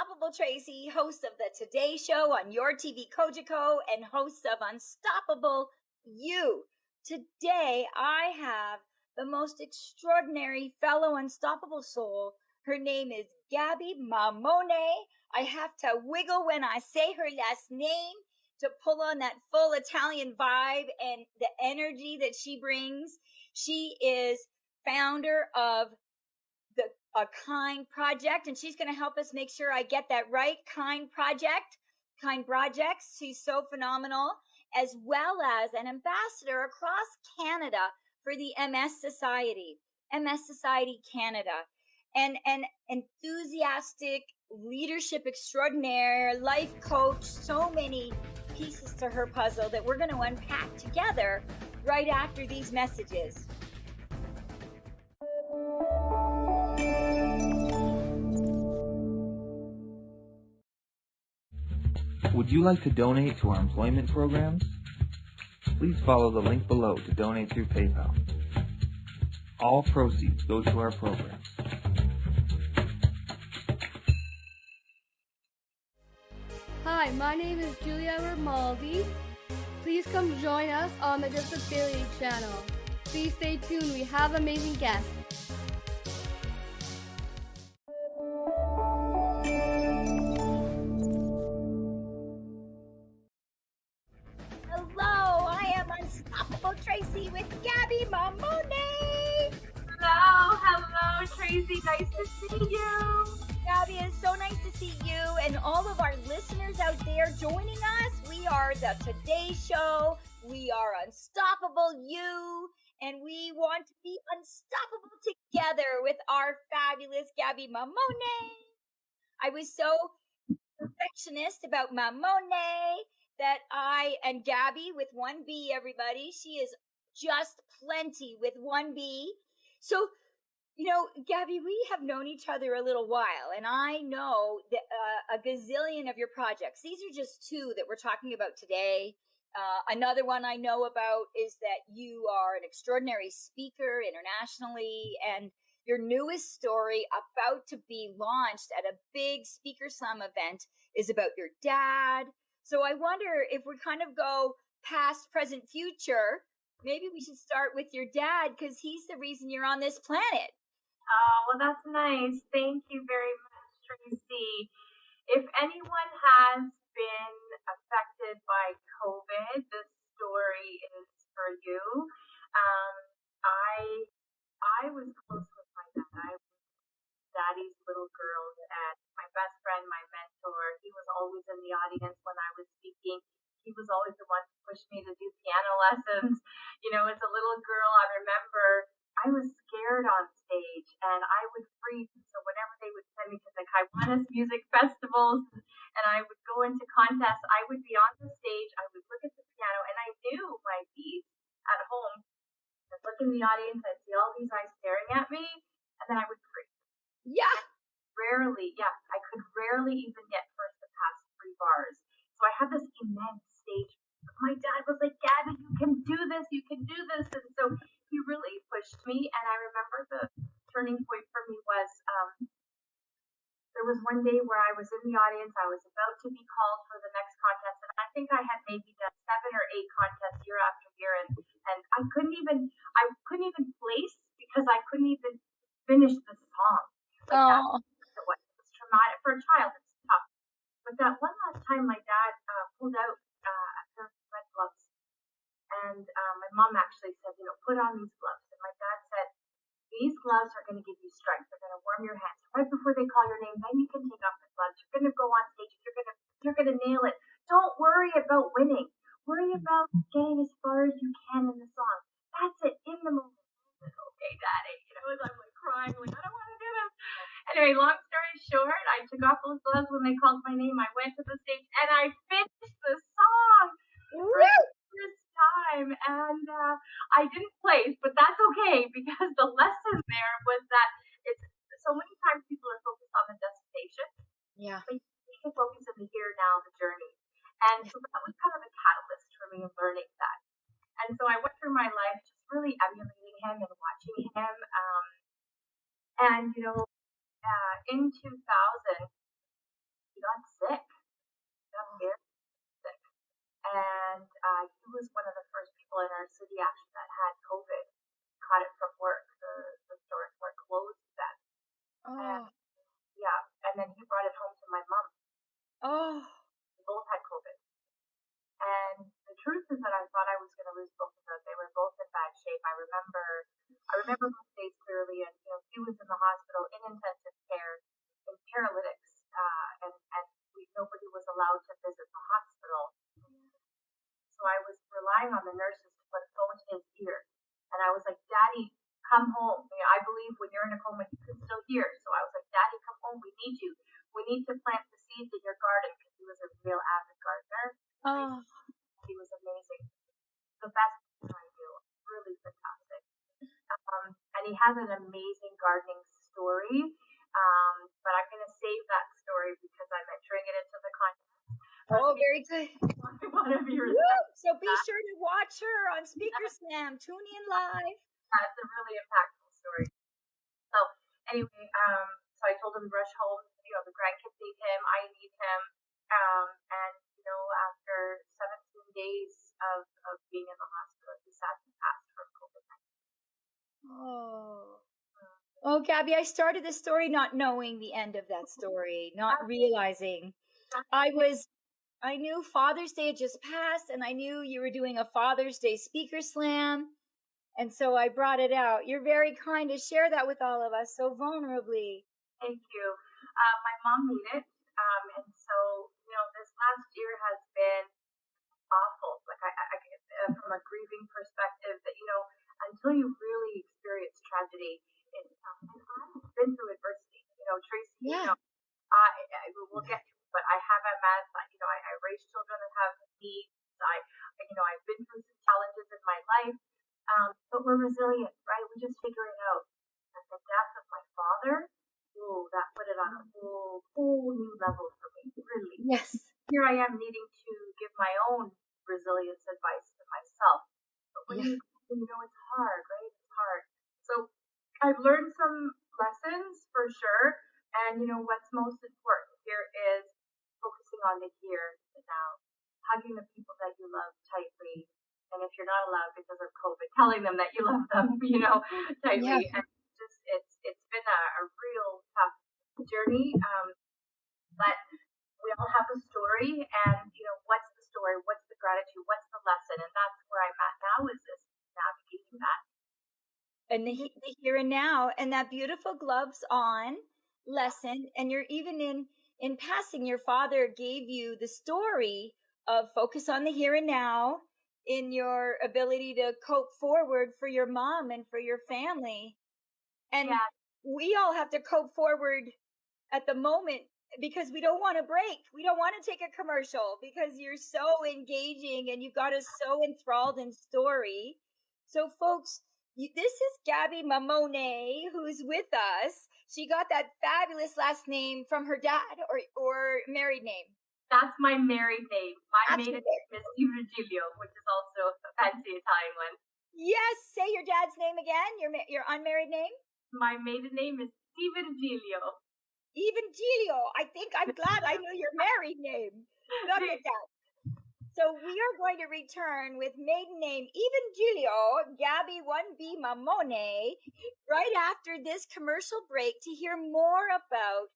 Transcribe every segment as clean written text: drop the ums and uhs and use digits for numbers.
Unstoppable Tracy, host of the Today Show on Your TV Kojiko and host of Unstoppable You. Today, I have the most extraordinary fellow unstoppable soul. Her name is Gaby Mammone. I have to wiggle when I say her last name to pull on that full Italian vibe and the energy that she brings. She is founder of a Kind Project, and she's going to help us make sure I get that right. Kind Projects. She's so phenomenal, as well as an ambassador across Canada for the MS Society Canada, and enthusiastic leadership extraordinaire, life coach. So many pieces to her puzzle that we're going to unpack together right after these messages. Would you like to donate to our employment programs? Please follow the link below to donate through PayPal. All proceeds go to our programs. Hi, my name is Julia Ramaldi. Please come join us on the Disability Channel. Please stay tuned, we have amazing guests. Hello, I am Unstoppable Tracy with Gaby Mammone. Hello, Tracy. Nice to see you. Gaby, it's so nice to see you and all of our listeners out there joining us. We are the Today Show. We are Unstoppable You, and we want to be unstoppable together with our fabulous Gaby Mammone. I was so perfectionist about Mammone that and Gaby with one B, everybody. She is just plenty with one B. So, Gaby, we have known each other a little while, and I know that, a gazillion of your projects. These are just two that we're talking about today. Another one I know about is that you are an extraordinary speaker internationally, and your newest story about to be launched at a big Speaker Slam event is about your dad. So I wonder if we kind of go past, present, future. Maybe we should start with your dad because he's the reason you're on this planet. Oh, well, that's nice. Thank you very much, Tracy. If anyone has been affected by COVID, this story is for you. I was close with my dad. I was Daddy's little girl, and my best friend, my mentor. He was always in the audience when I was speaking. He was always the one who pushed me to do piano lessons. As a little girl, I remember I was scared on stage and I would freeze. So whenever they would send me to the Kiwanis music festivals and I would go into contests, I would be on the stage, I would look at the piano, and I knew my beats at home. I'd look in the audience, I'd see all these eyes staring at me, and then I would freeze. Yeah. I could rarely even get first to past 3 bars. So I had this immense stage. My dad was like, Gaby, you can do this. And so he really pushed me. And I remember the turning point for me was there was one day where I was in the audience. I was about to be called for the next contest. And I think I had maybe done 7 or 8 contests year after year. And I couldn't even place because I couldn't even finish the song. It was traumatic for a child. It's tough. But that one last time, my dad pulled out a pair of red gloves, and my mom actually said, put on these gloves. And my dad said, these gloves are going to give you strength. They're going to warm your hands. Right before they call your name, then you can take off the gloves. You're going to go on stage. You're going to nail it. Don't worry about winning. Worry about getting as far as you can in the song. That's it. In the moment. I said, okay, Daddy. As I'm like crying, like I don't want to do this. Anyway, long story short, I took off those gloves when they called my name. I went to the stage and I finished the song for the first time. And I didn't place, but that's okay because the lesson there was that it's so many times people are focused on the destination. Yeah. But you need to focus on the here, now, the journey. And so that was kind of a catalyst for me in learning that. And so I went through my life just really emulating him and watching him. In 2000, and he was one of the first people in our city actually that had COVID, caught it from work. The stores were closed then. Oh. And, yeah, and then he brought it home to my mom. Oh. We both had COVID. And the truth is that I thought I was going to lose both of them. They were both in bad shape. I remember those days clearly, and he was in the hospital in intensive care in paralytics, and nobody was allowed to visit the hospital. So I was relying on the nurses to put a phone to his ear, and I was like, "Daddy, come home." I believe when you're in a coma, you can still hear. So I was like, "Daddy, come home. We need you. We need to plant the seeds in your garden," because he was a real avid gardener. Oh. He was amazing. The best thing I do. Really fantastic. And he has an amazing gardening story. But I'm going to save that story because I'm entering it into the contest. Oh, very good. One of your So be sure to watch her on Speaker Slam. Tune in live. That's a really impactful story. So anyway, so I told him rush home. The grandkids need him. I need him. And after 17 days of being in the hospital, he sadly passed from COVID-19. Oh. Oh, Gaby, I started the story not knowing the end of that story, not realizing. I knew Father's Day had just passed, and I knew you were doing a Father's Day Speaker Slam, and so I brought it out. You're very kind to share that with all of us so vulnerably. Thank you. My mom made it, and so, this last year has been awful. Like, I from a grieving perspective, that, until you really experience tragedy, and I've been through adversity. Tracy, Yeah. we'll get to it, but I have MS. I raise children that have needs. I've been through some challenges in my life, but we're resilient, right? We just figure it out. And the death of my father, that put it on a whole new level for me, really. Yes. Here I am needing to give my own resilience advice to myself. But when it's hard, right? It's hard. So I've learned some lessons for sure. And what's most important here is focusing on the here and now, hugging the people that you love tightly. And if you're not allowed because of COVID, telling them that you love them, tightly. Yeah. And it's been a real tough journey. But we all have a story, and what's the story? What's the gratitude? What's the lesson? And that's where I'm at now, is this navigating that. And the here and now, and that beautiful gloves on lesson. And you're even in passing, your father gave you the story of focus on the here and now in your ability to cope forward for your mom and for your family. And we all have to cope forward at the moment because we don't want to break. We don't want to take a commercial because you're so engaging and you've got us so enthralled in story. So folks, this is Gaby Mammone, who's with us. She got that fabulous last name from her dad or married name. That's my married name. My maiden name is Di Virgilio, which is also a fancy Italian one. Yes, say your dad's name again. Your unmarried name. My maiden name is Di Virgilio. Evangelio. I think I'm glad I knew your married name. Look at that. So we are going to return with maiden name Evangelio, Gaby 1B Mammone, right after this commercial break to hear more about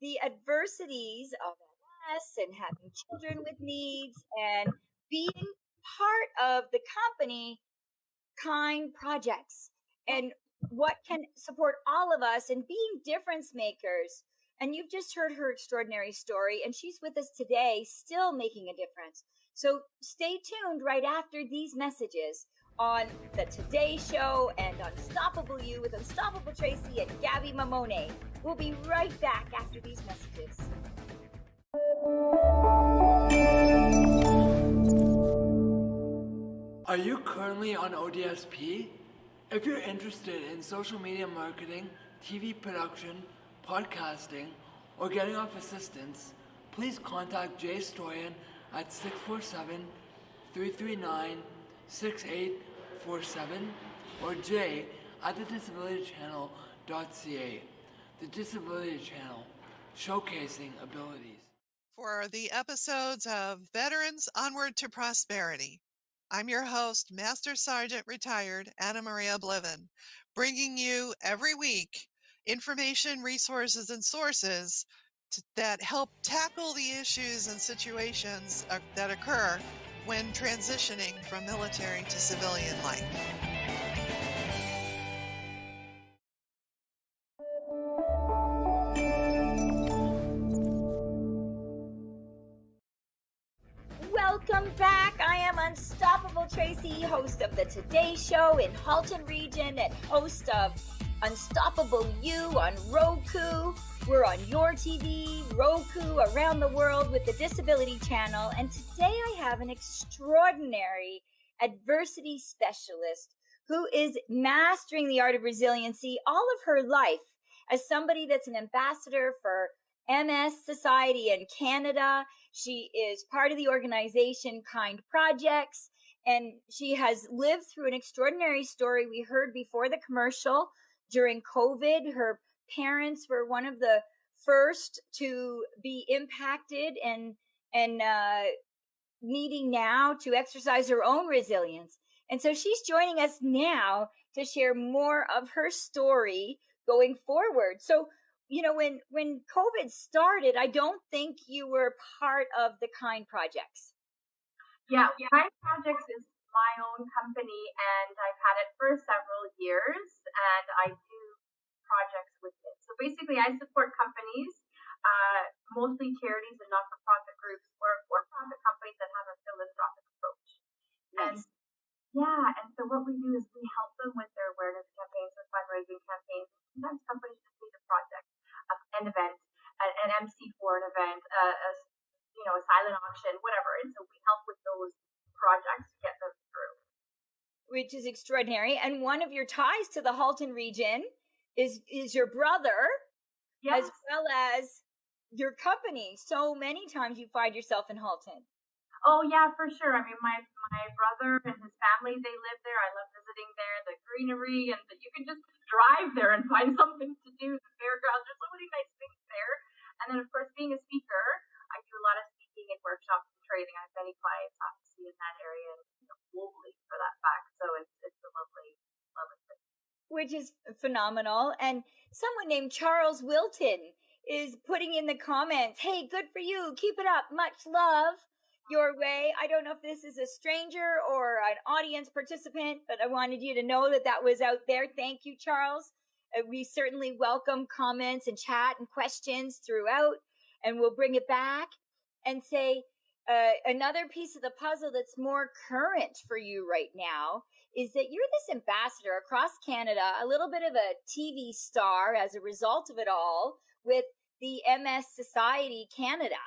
the adversities of MS and having children with needs and being part of the company Kind Projects and what can support all of us in being difference makers. And you've just heard her extraordinary story, and she's with us today, still making a difference. So stay tuned right after these messages on the Today Show and Unstoppable You with Unstoppable Tracy and Gaby Mammone. We'll be right back after these messages. Are you currently on ODSP? If you're interested in social media marketing, TV production, podcasting, or getting off assistance, please contact Jay Stoyan at 647-339-6847 or Jay at thedisabilitychannel.ca. The Disability Channel, showcasing abilities. for the episodes of Veterans Onward to Prosperity. I'm your host, Master Sergeant Retired Anna Maria Bliven, bringing you every week information, resources, and sources that help tackle the issues and situations that occur when transitioning from military to civilian life. Welcome back. I am Unstoppable Tracy, host of the Today Show in Halton Region and host of Unstoppable You on Roku. We're on your TV, Roku, around the world with the Disability Channel. And today I have an extraordinary adversity specialist who is mastering the art of resiliency all of her life as somebody that's an ambassador for MS Society in Canada. She is part of the organization Kind Projects, and she has lived through an extraordinary story we heard before the commercial. During COVID, her parents were one of the first to be impacted and needing now to exercise her own resilience. And so she's joining us now to share more of her story going forward. So, when COVID started, I don't think you were part of the Kind Projects. Yeah, Kind Projects is my own company, and I've had it for several years, and I do projects with it. So basically, I support companies, mostly charities and not-for-profit groups or for-profit companies that have a philanthropic approach. Nice. And so what we do is we help them with their awareness campaigns, with fundraising campaigns. Sometimes companies just need a project, an event, an MC for an event, a silent auction, whatever. And so we help with those projects to get them through. Which is extraordinary. And one of your ties to the Halton region is your brother, Yes. as well as your company. So many times you find yourself in Halton. Oh, yeah, for sure. I mean, my brother and his family, they live there. I love visiting there, the greenery, and you can just drive there and find something to do, the fairgrounds. There's so many nice things there. And then, of course, being a speaker, I do a lot of speaking and workshops and training. I have many clients, obviously, in that area and globally for that fact. So it's a lovely, lovely place. Which is phenomenal. And someone named Charles Wilton is putting in the comments, hey, good for you. Keep it up. Much love your way. I don't know if this is a stranger or an audience participant, but I wanted you to know that was out there. Thank you, Charles. We certainly welcome comments and chat and questions throughout, and we'll bring it back and say another piece of the puzzle that's more current for you right now is that you're this ambassador across Canada, a little bit of a TV star as a result of it all with the MS Society Canada.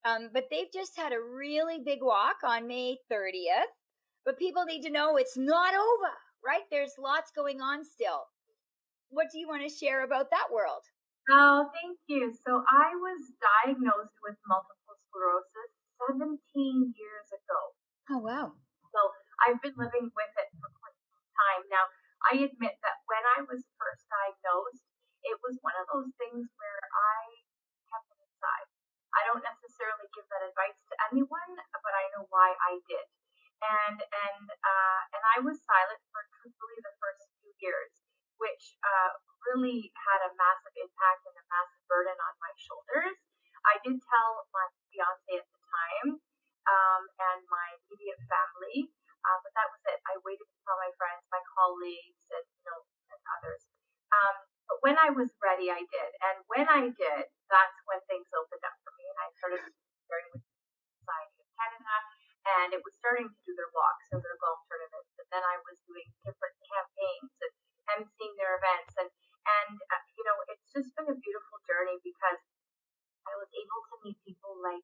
But they've just had a really big walk on May 30th. But people need to know it's not over, right? There's lots going on still. What do you want to share about that world? Oh, thank you. So I was diagnosed with multiple sclerosis 17 years ago. Oh, wow. So I've been living with it for quite some time. Now, I admit that when I was first diagnosed, it was one of those things where I kept it inside. I don't necessarily give that advice to anyone, but I know why I did. And I was silent for truthfully the first few years, which really had a massive impact and a massive burden on my shoulders. I did tell my fiance at the time and my immediate family, but that was it. I waited to tell my friends, my colleagues, and others. But when I was ready, I did. And when I did, that's when things opened up for me. And I started sharing with the Society of Canada, and it was starting to do their walks and their golf tournaments. And then I was doing different campaigns and emceeing their events. And it's just been a beautiful journey because I was able to meet people like,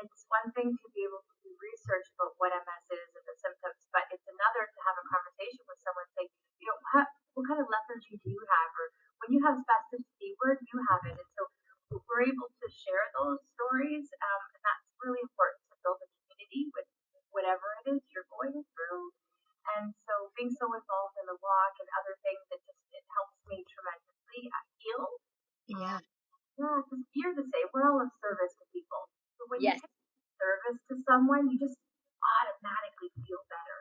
it's one thing to be able to do research about what MS is and the symptoms, but it's another to have a conversation with someone saying, what kind of lethargy do you have? Or when you have spasticity, where do you have it? And so we're able to share those stories, and that's really important to build a community with whatever it is you're going through. And so being so involved in the walk and other things, it helps me tremendously heal. Yeah. Yeah, because you're the same. We're all of service to people. So when you Yes. give service to someone, you just automatically feel better.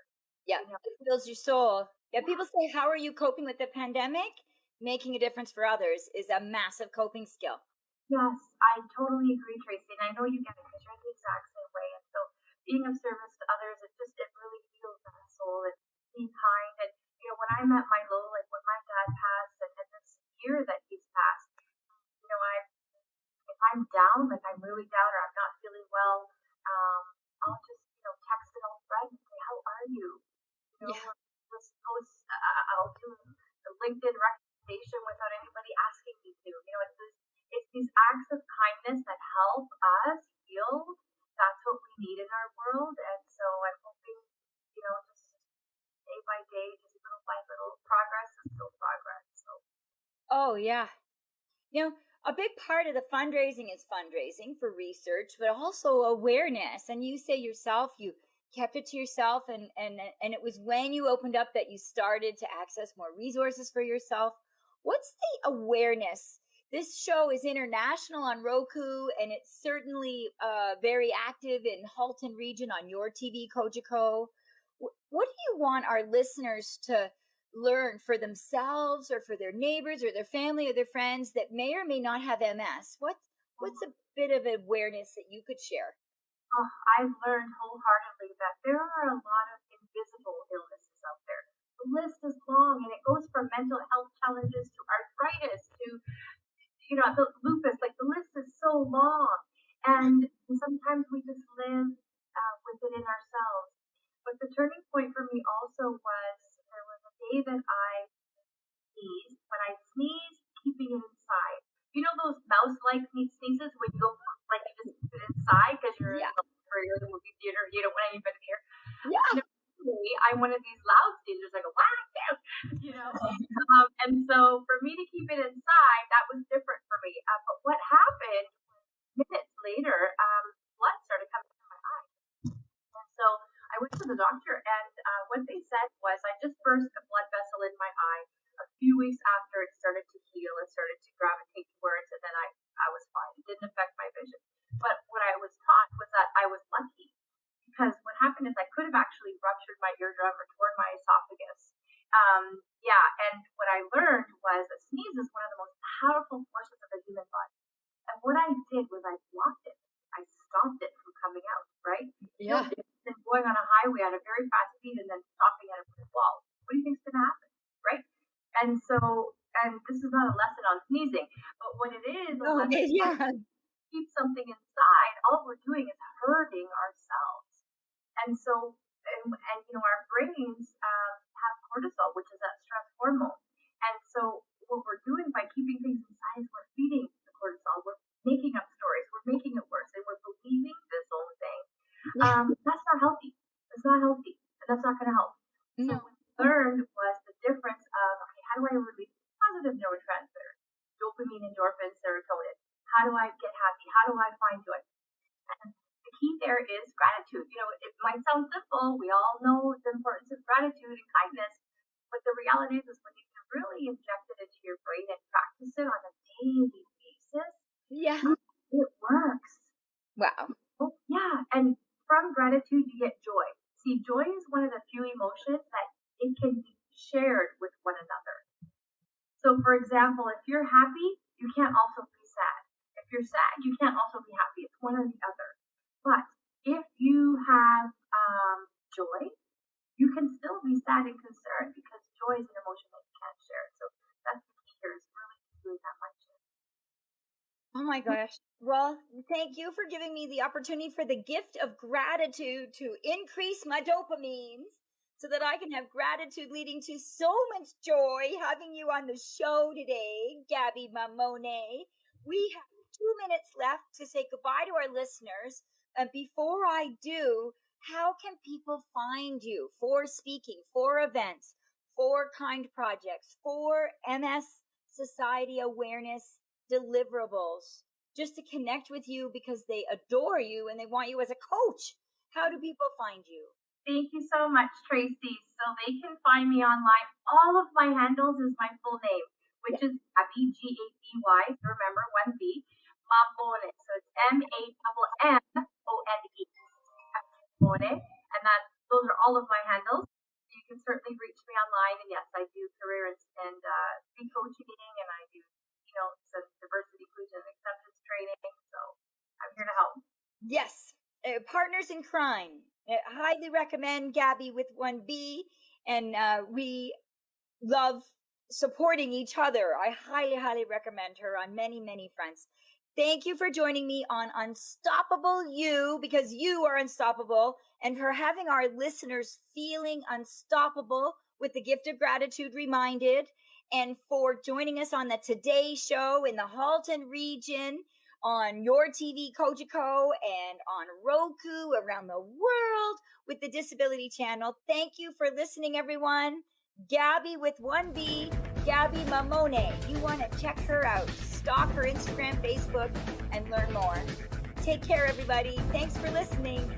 Yeah. You know? It fills your soul. Yeah. People say, how are you coping with the pandemic? Making a difference for others is a massive coping skill. Yes, I totally agree, Tracy, and I know you get it because you're the exact same way. And so, being of service to others, it really heals my soul. And being kind, and when I'm at my low, like when my dad passed, and this year that he's passed, I if I'm down, like I'm really down, or I'm not feeling well, I'll just text an old friend and say, "How are you?" Yeah. Or just post. I'll do a LinkedIn recommendation without anybody asking me to. It's these acts of kindness that help us heal. That's what we need in our world, and so I'm hoping, just day by day, just little by little, progress is still progress. So. Oh, yeah. A big part of the fundraising is fundraising for research, but also awareness. And you say yourself, you kept it to yourself, and it was when you opened up that you started to access more resources for yourself. What's the awareness? This show is international on Roku, and it's certainly very active in Halton region on your TV, Kojiko. What do you want our listeners to learn for themselves or for their neighbors or their family or their friends that may or may not have MS? What's a bit of awareness that you could share? Oh, I've learned wholeheartedly that there are a lot of invisible illnesses out there. The list is long, and it goes from mental health challenges to arthritis to the lupus. Like the list is so long, and sometimes we just live with it in ourselves. But the turning point for me also was there was a day that I sneezed. When I sneezed, keeping it inside. You know those mouse-like sneezes when you go like you just keep it inside because you're in the movie theater, you don't want anybody here. Yeah. I'm one of these loud sneezers, like a whack, and so for me to keep it inside, that was different for me. But what happened minutes later, blood started coming from my eye. And so I went to the doctor, and what they said was I just burst a blood vessel in my eye. A few weeks after, it started to heal, it started to gravitate towards, and then I was fine. It didn't affect my vision. But what I was taught was that I was lucky because what happened is I could have actually ruptured my eardrum or torn my esophagus. And what I learned was a sneeze is one of the most powerful forces of the human body. And what I did was I blocked it. I stopped it from coming out, right? Yeah. And going on a highway at a very fast speed and then stopping at a brick wall. What do you think's going to happen, right? And this is not a lesson on sneezing, but what it is, keep something inside, all we're doing is hurting ourselves. And so, our brains have cortisol, which is that stress hormone. And so what we're doing by keeping things inside is we're feeding the cortisol. We're making up stories. We're making it worse. And we're believing this old thing. That's not healthy. That's not healthy. And that's not going to help. No. So what I learned was the difference of, okay, how do I release positive neurotransmitters? Dopamine, endorphins, serotonin. How do I get happy? How do I find joy? And the key there is gratitude. It might sound simple. We all know the importance of gratitude and kindness. But the reality is when you can really inject it into your brain and practice it on a daily basis, it works. Wow. Yeah. And from gratitude, you get joy. See, joy is one of the few emotions that it can be shared with one another. So, for example, if you're happy, you can't also be sad. If you're sad, you can't also be happy. It's one or the other. But if you have joy, you can still be sad and concerned because joy is an emotion that you can't share. So that's the key here is really doing that mindset. Oh my gosh. Well, thank you for giving me the opportunity for the gift of gratitude to increase my dopamines so that I can have gratitude leading to so much joy having you on the show today, Gaby Mammone. We have 2 minutes left to say goodbye to our listeners. And before I do, how can people find you for speaking, for events, for kind projects, for MS Society awareness deliverables, just to connect with you because they adore you and they want you as a coach? How do people find you? Thank you so much, Tracy. So they can find me online. All of my handles is my full name. which is Gaby, Gaby, so remember, 1B, Mammone, so it's Mammone, Mammone, and those are all of my handles. You can certainly reach me online, and yes, I do career and speed coaching, and I do, some diversity, inclusion, and acceptance training, so I'm here to help. Yes, partners in crime. Highly recommend Gaby with 1B, and we love supporting each other. I highly, highly recommend her on many, many fronts. Thank you for joining me on Unstoppable You, because you are unstoppable, and for having our listeners feeling unstoppable with the gift of gratitude reminded, and for joining us on the Today Show in the Halton region, on Your TV Kojiko, and on Roku around the world with the Disability Channel. Thank you for listening, everyone. Gaby with 1B, Gaby Mammone. You want to check her out. Stalk her Instagram, Facebook, and learn more. Take care, everybody. Thanks for listening.